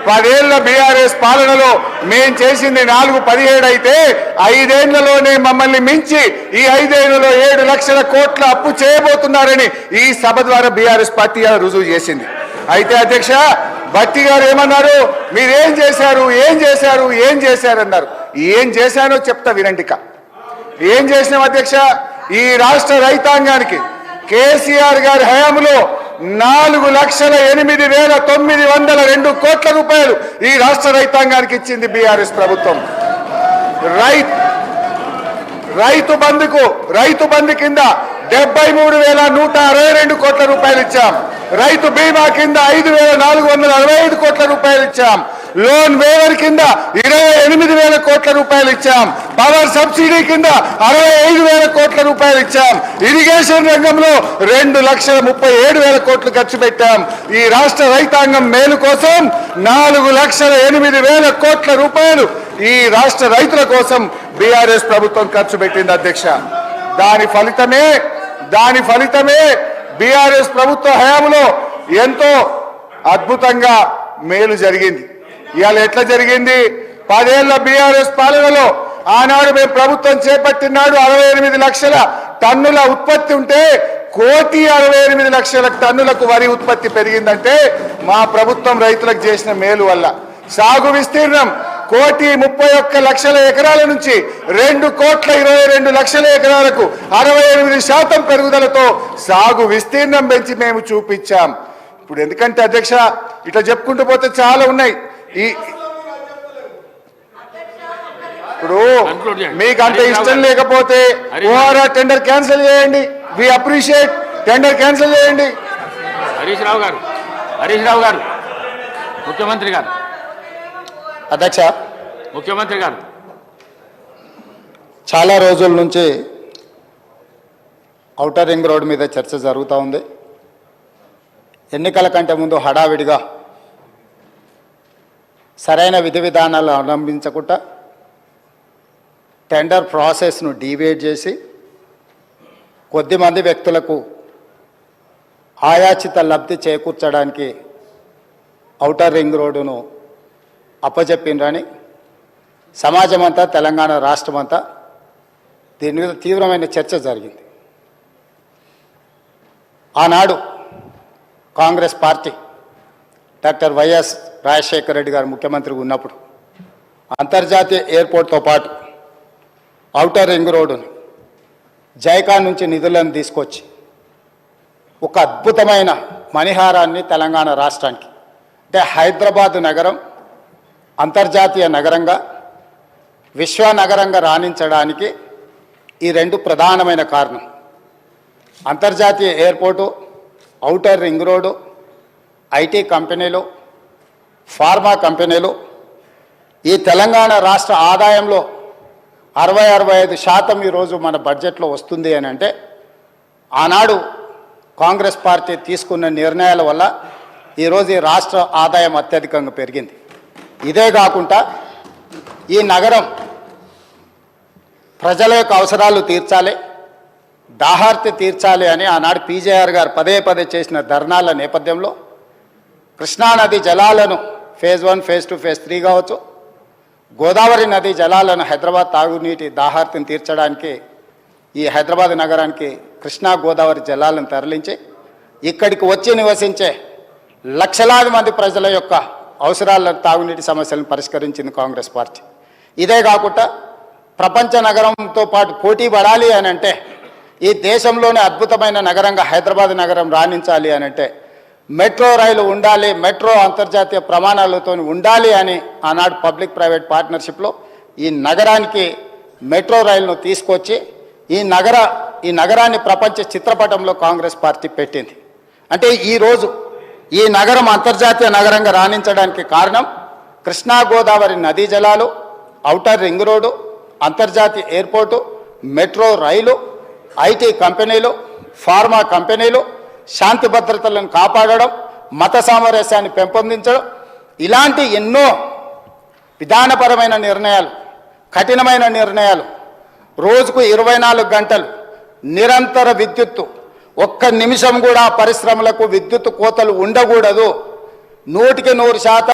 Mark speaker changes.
Speaker 1: 10 ఏళ్ల బీఆర్ఎస్ పాలనలో మేం చేసింది 417 అయితే 5 ఏళ్లలోనే మమ్మల్ని మించి ఈ 5 ఏళ్లలో 7 లక్షల కోట్ల అప్పు చేయబోతున్నారని ఈ సభ ద్వారా బీఆర్ఎస్ పార్టీ రుజువు చేసింది. అయితే అధ్యక్ష, భట్టి గారు ఏమన్నారు, మీరేం చేశారు ఏం చేశారు ఏం చేశారన్నారు. ఏం చేశానో చెప్తా వినండిక. ఏం చేసినాం అధ్యక్ష, ఈ రాష్ట్ర రైతాంగానికి కేసీఆర్ గారి హయాంలో 4,08,902 కోట్ల రూపాయలు ఈ రాష్ట్ర రైతాంగానికి ఇచ్చింది బీఆర్ఎస్ ప్రభుత్వం. రైతు బంధు కింద 73,162 కోట్ల రూపాయలు ఇచ్చాం. రైతు బీమా కింద 5,465 కోట్ల రూపాయలు ఇచ్చాం. లోన్ వేవర్ కింద 28,000 కోట్ల రూపాయలు ఇచ్చాం. పవర్ సబ్సిడీ కింద 65,000 కోట్ల రూపాయలు ఇచ్చాం. ఇరిగేషన్ రంగంలో 2,37,000 కోట్లు ఖర్చు పెట్టాం. ఈ రాష్ట్ర రైతాంగం మేలు కోసం 4,08,000 కోట్ల రూపాయలు ఈ రాష్ట్ర రైతుల కోసం బీఆర్ఎస్ ప్రభుత్వం ఖర్చు పెట్టింది అధ్యక్ష. దాని ఫలితమే బీఆర్ఎస్ ప్రభుత్వ హయాంలో ఎంతో అద్భుతంగా మేలు జరిగింది. ఇవాళ ఎట్లా జరిగింది? 10 ఏళ్ల బీఆర్ఎస్ పాలనలో ఆనాడు మేము ప్రభుత్వం చేపట్టినాడు 68 లక్షల టన్నుల ఉత్పత్తి ఉంటే 1,68,00,000 టన్నులకు వరి ఉత్పత్తి పెరిగిందంటే మా ప్రభుత్వం రైతులకు చేసిన మేలు వల్ల. సాగు విస్తీర్ణం 1,31,00,000 ఎకరాల నుంచి 2,22,00,000 ఎకరాలకు 68% పెరుగుదలతో సాగు విస్తీర్ణం పెంచి మేము చూపించాం. ఇప్పుడు ఎందుకంటే అధ్యక్ష ఇట్లా చెప్పుకుంటూ పోతే చాలా ఉన్నాయి. ఇప్పుడు మీకు అంత ఇష్టం లేకపోతే ఓఆర్ఆర్ టెండర్ క్యాన్సిల్ చేయండి. వి అప్రిషియేట్, టెండర్ క్యాన్సిల్ చేయండి.
Speaker 2: హరీష్ రావు గారు ముఖ్యమంత్రి గారు
Speaker 3: అధ్యక్ష,
Speaker 2: ముఖ్యమంత్రి గారు
Speaker 3: చాలా రోజుల నుంచి ఔటర్ రింగ్ రోడ్ మీద చర్చ జరుగుతూ ఉంది. ఎన్నికల కంటే ముందు హడావిడిగా సరైన విధి విధానాలు అవలంబించకుండా టెండర్ ప్రాసెస్ను డీవియేట్ చేసి కొద్దిమంది వ్యక్తులకు ఆయాచిత లబ్ధి చేకూర్చడానికి ఔటర్ రింగ్ రోడ్డును అప్పచెప్పిండ్రని సమాజం అంతా, తెలంగాణ రాష్ట్రం అంతా దీని మీద తీవ్రమైన చర్చ జరిగింది. ఆనాడు Congress party doctor YS Rajasekhara Reddy గారు ముఖ్యమంత్రిగా ఉన్నప్పుడు అంతర్జాతీయ ఎయిర్పోర్ట్తో పాటు ఔటర్ రింగ్ రోడ్డును జైకా నుంచి నిధులను తీసుకొచ్చి ఒక అద్భుతమైన మణిహారాన్ని తెలంగాణ రాష్ట్రానికి, అంటే హైదరాబాదు నగరం అంతర్జాతీయ నగరంగా, విశ్వనగరంగా రాణించడానికి ఈ రెండు ప్రధానమైన కారణం. అంతర్జాతీయ airport, outer ring road, IT కంపెనీలు, ఫార్మా కంపెనీలు. ఈ తెలంగాణ రాష్ట్ర ఆదాయంలో 60-65% ఈరోజు మన బడ్జెట్లో వస్తుంది అని అంటే ఆనాడు కాంగ్రెస్ పార్టీ తీసుకున్న నిర్ణయాల వల్ల ఈరోజు ఈ రాష్ట్ర ఆదాయం అత్యధికంగా పెరిగింది. ఇదే కాకుండా ఈ నగరం ప్రజల యొక్క అవసరాలు తీర్చాలి, దాహార్తి తీర్చాలి అని ఆనాడు పీజేఆర్ గారు పదే చేసిన ధర్నాల నేపథ్యంలో కృష్ణానది జలాలను ఫేజ్ 1, ఫేజ్ 2, ఫేజ్ 3 కావచ్చు, గోదావరి నది జలాలను హైదరాబాద్ తాగునీటి దాహార్తిని తీర్చడానికి ఈ హైదరాబాద్ నగరానికి కృష్ణా గోదావరి జలాలను తరలించి ఇక్కడికి వచ్చి నివసించే లక్షలాది మంది ప్రజల యొక్క అవసరాలను, తాగునీటి సమస్యలను పరిష్కరించింది కాంగ్రెస్ పార్టీ. ఇదే కాకుండా ప్రపంచ నగరంతో పాటు పోటీ పడాలి అని అంటే, ఈ దేశంలోనే అద్భుతమైన నగరంగా హైదరాబాద్ నగరం రాణించాలి అని అంటే మెట్రో రైలు ఉండాలి, మెట్రో అంతర్జాతీయ ప్రమాణాలతో ఉండాలి అని ఆనాడు పబ్లిక్ ప్రైవేట్ పార్ట్నర్షిప్లో ఈ నగరానికి మెట్రో రైలును తీసుకొచ్చి ఈ నగరాన్ని ప్రపంచ చిత్రపటంలో కాంగ్రెస్ పార్టీ పెట్టింది. అంటే ఈరోజు ఈ నగరం అంతర్జాతీయ నగరంగా రాణించడానికి కారణం కృష్ణా గోదావరి నదీ జలాలు, ఔటర్ రింగ్ రోడ్డు, అంతర్జాతీయ ఎయిర్పోర్టు, మెట్రో రైలు, ఐటీ కంపెనీలు, ఫార్మా కంపెనీలు, శాంతి భద్రతలను కాపాడడం, మత సామరస్యాన్ని పెంపొందించడం, ఇలాంటి ఎన్నో విధానపరమైన నిర్ణయాలు, కఠినమైన నిర్ణయాలు, రోజుకు 24 గంటలు నిరంతర విద్యుత్తు, ఒక్క నిమిషం కూడా పరిశ్రమలకు విద్యుత్ కోతలు ఉండకూడదు, 100%